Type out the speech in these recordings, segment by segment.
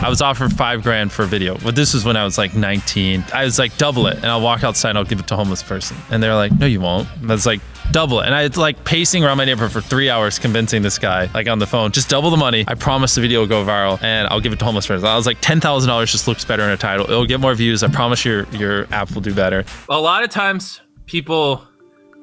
I was offered 5 grand for a video, but this was when I was like 19. I was like, double it, and I'll walk outside and I'll give it to a homeless person. And they're like, no, you won't. And I was like, double it. And I was like pacing around my neighborhood for 3 hours convincing this guy, like on the phone, just double the money. I promise the video will go viral and I'll give it to homeless person. I was like, $10,000 just looks better in a title. It'll get more views. I promise your app will do better. A lot of times people,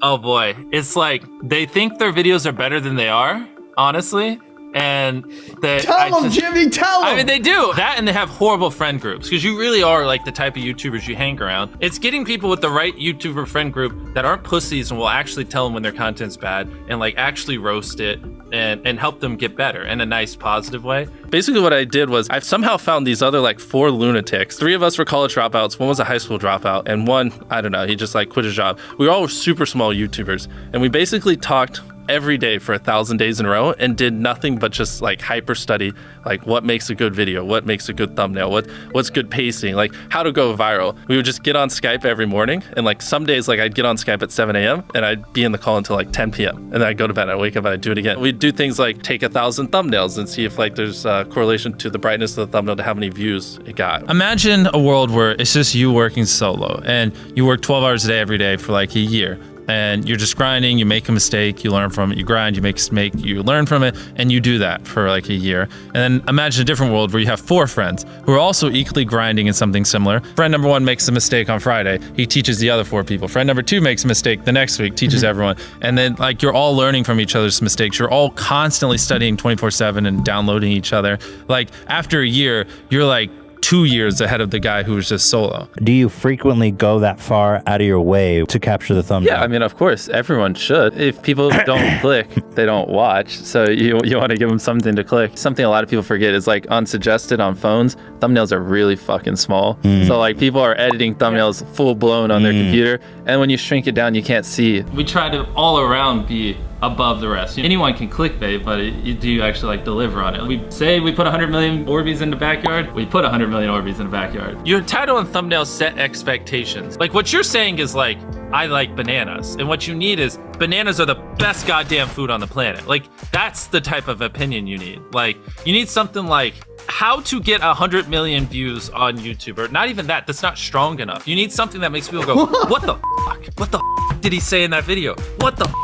oh boy, it's like they think their videos are better than they are, honestly. And tell them, Jimmy, tell them. I mean, they do that, and they have horrible friend groups because you really are like the type of YouTubers you hang around. It's getting people with the right YouTuber friend group that aren't pussies and will actually tell them when their content's bad and like actually roast it and help them get better in a nice, positive way. Basically what I did was I've somehow found these other like 4 lunatics. 3 of us were college dropouts. One was a high school dropout, and one, I don't know, he just like quit his job. We were all super small YouTubers, and we basically talked every day for 1,000 days in a row and did nothing but just like hyper study, like what makes a good video, what makes a good thumbnail, what's good pacing, like how to go viral. We would just get on Skype every morning, and like some days like I'd get on Skype at 7 a.m. and I'd be in the call until like 10 p.m. and then I'd go to bed, I'd wake up and I'd do it again. We'd do things like take 1,000 thumbnails and see if like there's a correlation to the brightness of the thumbnail to how many views it got. Imagine a world where it's just you working solo and you work 12 hours a day every day for like a year. And you're just grinding, you make a mistake, you learn from it, you grind, you make a mistake, you learn from it, and you do that for like a year. And then imagine a different world where you have 4 friends who are also equally grinding in something similar. Friend number 1 makes a mistake on Friday, he teaches the other 4 people. Friend number 2 makes a mistake the next week, teaches everyone. And then like you're all learning from each other's mistakes. You're all constantly studying 24/7 and downloading each other. Like after a year, you're like 2 years ahead of the guy who was just solo. Do you frequently go that far out of your way to capture the thumbnail? Yeah, I mean, of course, everyone should. If people don't click, they don't watch. So you want to give them something to click. Something a lot of people forget is like unsuggested on phones, thumbnails are really fucking small. So like people are editing thumbnails full blown on their computer, and when you shrink it down, you can't see. We try to all around be above the rest. Anyone can clickbait, but do you actually like deliver on it? We say we put 100 million Orbeez in the backyard, we put 100 million Orbeez in the backyard. Your title and thumbnail set expectations. Like what you're saying is like, I like bananas. And what you need is bananas are the best goddamn food on the planet. Like that's the type of opinion you need. Like you need something like how to get 100 million views on YouTube, or not even that, that's not strong enough. You need something that makes people go, what the fuck? What the fuck did he say in that video? What the fuck?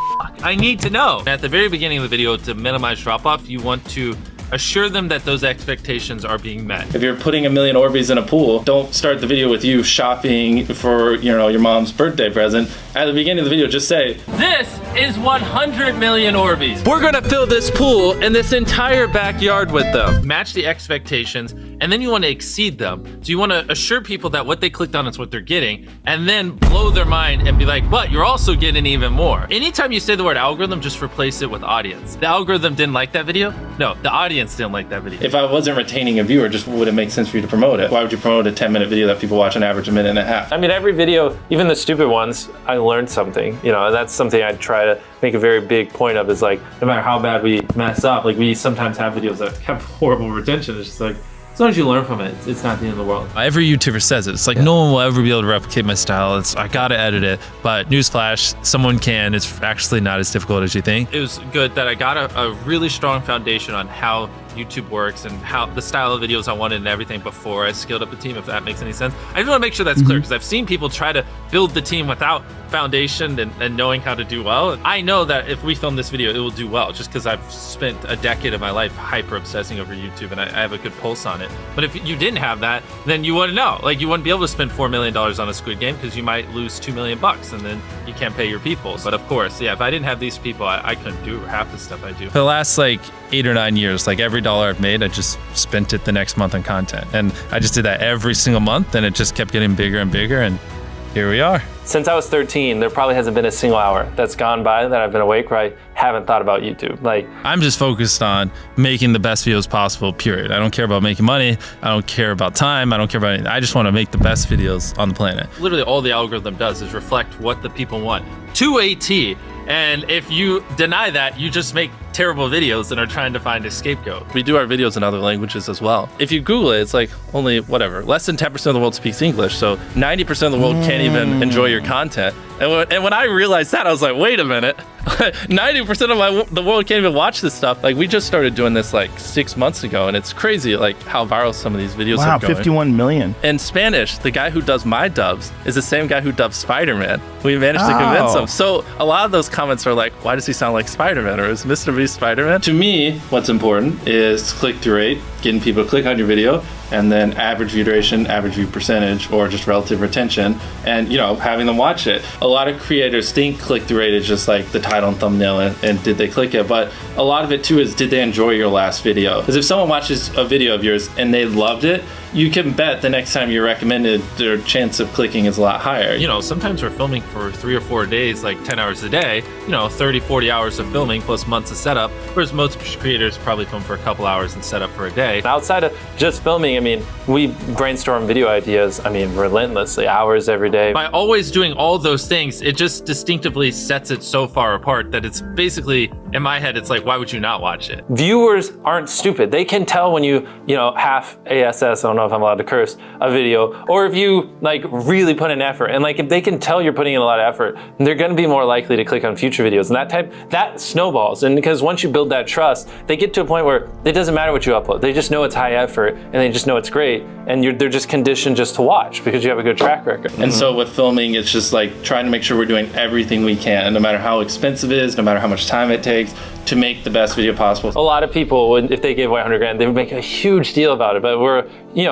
I need to know. At the very beginning of the video, to minimize drop-off, you want to assure them that those expectations are being met. If you're putting 1 million Orbeez in a pool, don't start the video with you shopping for, you know, your mom's birthday present. At the beginning of the video, just say, this is 100 million Orbeez. We're gonna fill this pool and this entire backyard with them. Match the expectations, and then you want to exceed them. So you want to assure people that what they clicked on is what they're getting, and then blow their mind and be like, but you're also getting even more. Anytime you say the word algorithm, just replace it with audience. The algorithm didn't like that video? No, the audience didn't like that video. If I wasn't retaining a viewer, just would it make sense for you to promote it? Why would you promote a 10-minute video that people watch on average a minute and a half? I mean, every video, even the stupid ones, I learned something, you know, and that's something I try to make a very big point of, is like, no matter how bad we mess up, like we sometimes have videos that have horrible retention. It's just like, as long as you learn from it, it's not the end of the world. Every YouTuber says it. It's like no one will ever be able to replicate my style. I gotta edit it, but newsflash, someone can. It's actually not as difficult as you think. It was good that I got a really strong foundation on how YouTube works and how the style of videos I wanted and everything before I scaled up the team, if that makes any sense. I just want to make sure that's clear, because I've seen people try to build the team without foundation and knowing how to do well. I know that if we film this video, it will do well, just because I've spent a decade of my life hyper obsessing over YouTube and I have a good pulse on it. But if you didn't have that, then you wouldn't know. Like you wouldn't be able to spend $4 million on a Squid Game, because you might lose $2 million and then you can't pay your people. But of course, yeah, if I didn't have these people, I couldn't do half the stuff I do. For the last like 8 or 9 years, like every dollar I've made, I just spent it the next month on content. And I just did that every single month, and it just kept getting bigger and bigger, and here we are. Since I was 13, there probably hasn't been a single hour that's gone by that I've been awake where I haven't thought about YouTube. Like, I'm just focused on making the best videos possible, period. I don't care about making money. I don't care about time. I don't care about anything. I just want to make the best videos on the planet. Literally all the algorithm does is reflect what the people want to a T. And if you deny that, you just make terrible videos and are trying to find a scapegoat. We do our videos in other languages as well. If you Google it, it's like only whatever, less than 10% of the world speaks English. So 90% of the world can't even enjoy your content. And when I realized that, I was like, wait a minute, 90% of the world can't even watch this stuff. Like, we just started doing this like 6 months ago, and it's crazy like how viral some of these videos Wow, are going. 51 million. In Spanish, the guy who does my dubs is the same guy who dubbed Spider-Man. We managed to convince him. So a lot of those comments are like, why does he sound like Spider-Man, or is Mrbeast Spider-Man? To me, what's important is click-through rate, getting people to click on your video, and then average view duration, average view percentage, or just relative retention, and having them watch it. A lot of creators think click-through rate is just like the title and thumbnail and did they click it, but a lot of it too is, did they enjoy your last video? Because if someone watches a video of yours and they loved it, you can bet the next time you're recommended, their chance of clicking is a lot higher. Sometimes we're filming for 3 or 4 days, like 10 hours a day, 30, 40 hours of filming plus months of setup, whereas most creators probably film for a couple hours and set up for a day. Outside of just filming, we brainstorm video ideas, relentlessly, hours every day. By always doing all those things, it just distinctively sets it so far apart that it's basically, in my head, it's like, why would you not watch it? Viewers aren't stupid. They can tell when you half ASS, I don't know if I'm allowed to curse, a video, or if you really put in effort. And if they can tell you're putting in a lot of effort, they're gonna be more likely to click on future videos. And that snowballs. And because once you build that trust, they get to a point where it doesn't matter what you upload. They just know it's high effort and they just know it's great. And they're just conditioned just to watch because you have a good track record. And so with filming, it's just like trying to make sure we're doing everything we can, no matter how expensive it is, no matter how much time it takes, to make the best video possible. A lot of people, if they gave away 100 grand, they would make a huge deal about it. But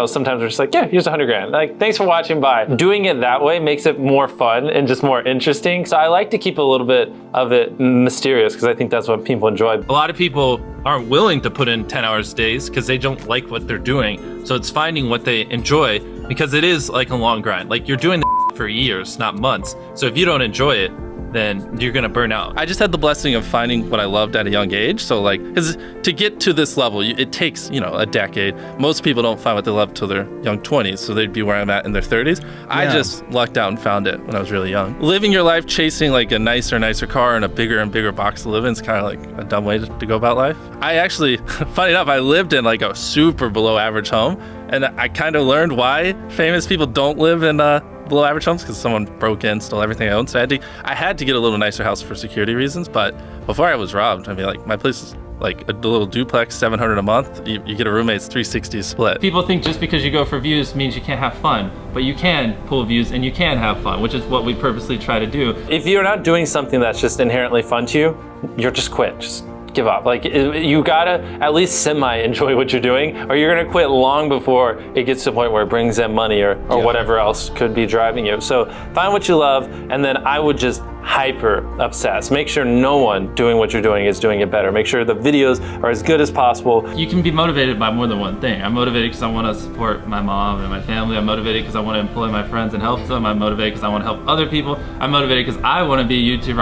sometimes we're just like, yeah, here's 100 grand. Thanks for watching, bye. Doing it that way makes it more fun and just more interesting. So I like to keep a little bit of it mysterious because I think that's what people enjoy. A lot of people aren't willing to put in 10 hours days because they don't like what they're doing. So it's finding what they enjoy, because it is like a long grind. You're doing the for years, not months. So if you don't enjoy it, then you're gonna burn out. I just had the blessing of finding what I loved at a young age. So because to get to this level, it takes, a decade. Most people don't find what they love till their young 20s. So they'd be where I'm at in their 30s. Yeah. I just lucked out and found it when I was really young. Living your life chasing a nicer car and a bigger and bigger box to live in is kind of a dumb way to go about life. I actually, funny enough, I lived in a super below average home. And I kind of learned why famous people don't live in below average homes, because someone broke in, stole everything I owned. So I had to get a little nicer house for security reasons. But before I was robbed, my place is a little duplex, $700 a month. You get a roommate's $360 split. People think just because you go for views means you can't have fun, but you can pull views and you can have fun, which is what we purposely try to do. If you're not doing something that's just inherently fun to you, you're just quit. Just give up. You gotta at least semi-enjoy what you're doing, or you're gonna quit long before it gets to the point where it brings in money or whatever else could be driving you. So find what you love, and then I would just hyper obsess. Make sure no one doing what you're doing is doing it better. Make sure the videos are as good as possible. You can be motivated by more than one thing. I'm motivated because I want to support my mom and my family. I'm motivated because I want to employ my friends and help them. I'm motivated because I want to help other people. I'm motivated because I want to be a YouTuber.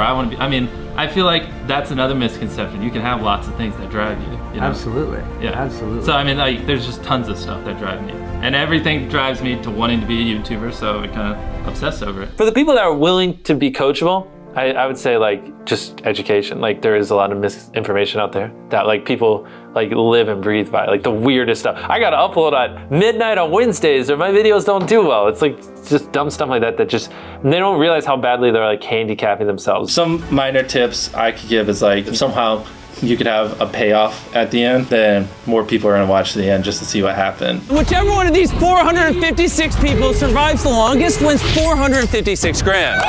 I feel like that's another misconception. You can have lots of things that drive you. Absolutely. Yeah. Absolutely. So there's just tons of stuff that drive me. And everything drives me to wanting to be a YouTuber, so I kind of obsess over it. For the people that are willing to be coachable, I would say just education. There is a lot of misinformation out there that people live and breathe by, the weirdest stuff. I gotta upload at midnight on Wednesdays or my videos don't do well. It's just dumb stuff like that they don't realize how badly they're handicapping themselves. Some minor tips I could give is if somehow you could have a payoff at the end, then more people are gonna watch the end just to see what happened. Whichever one of these 456 people survives the longest wins 456 grand.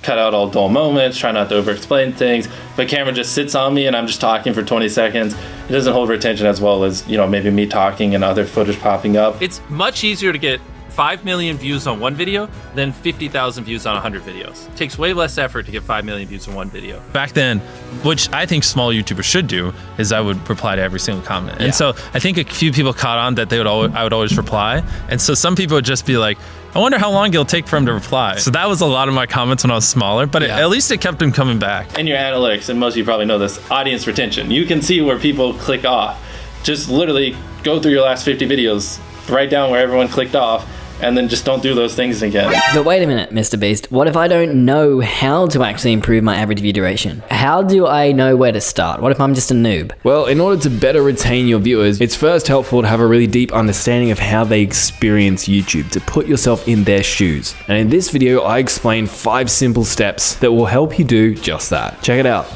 Cut out all dull moments, try not to over-explain things. If a camera just sits on me and I'm just talking for 20 seconds, it doesn't hold retention as well as, maybe me talking and other footage popping up. It's much easier to get 5 million views on one video than 50,000 views on 100 videos. It takes way less effort to get 5 million views on one video. Back then, which I think small YouTubers should do, is I would reply to every single comment. And so I think a few people caught on that I would always reply. And so some people would just be like, I wonder how long it'll take for him to reply. So that was a lot of my comments when I was smaller, but at least it kept him coming back. In your analytics, and most of you probably know this, audience retention. You can see where people click off. Just literally go through your last 50 videos, write down where everyone clicked off, and then just don't do those things again. But wait a minute, Mrbeast. What if I don't know how to actually improve my average view duration? How do I know where to start? What if I'm just a noob? Well, in order to better retain your viewers, it's first helpful to have a really deep understanding of how they experience YouTube, to put yourself in their shoes. And in this video, I explain 5 simple steps that will help you do just that. Check it out.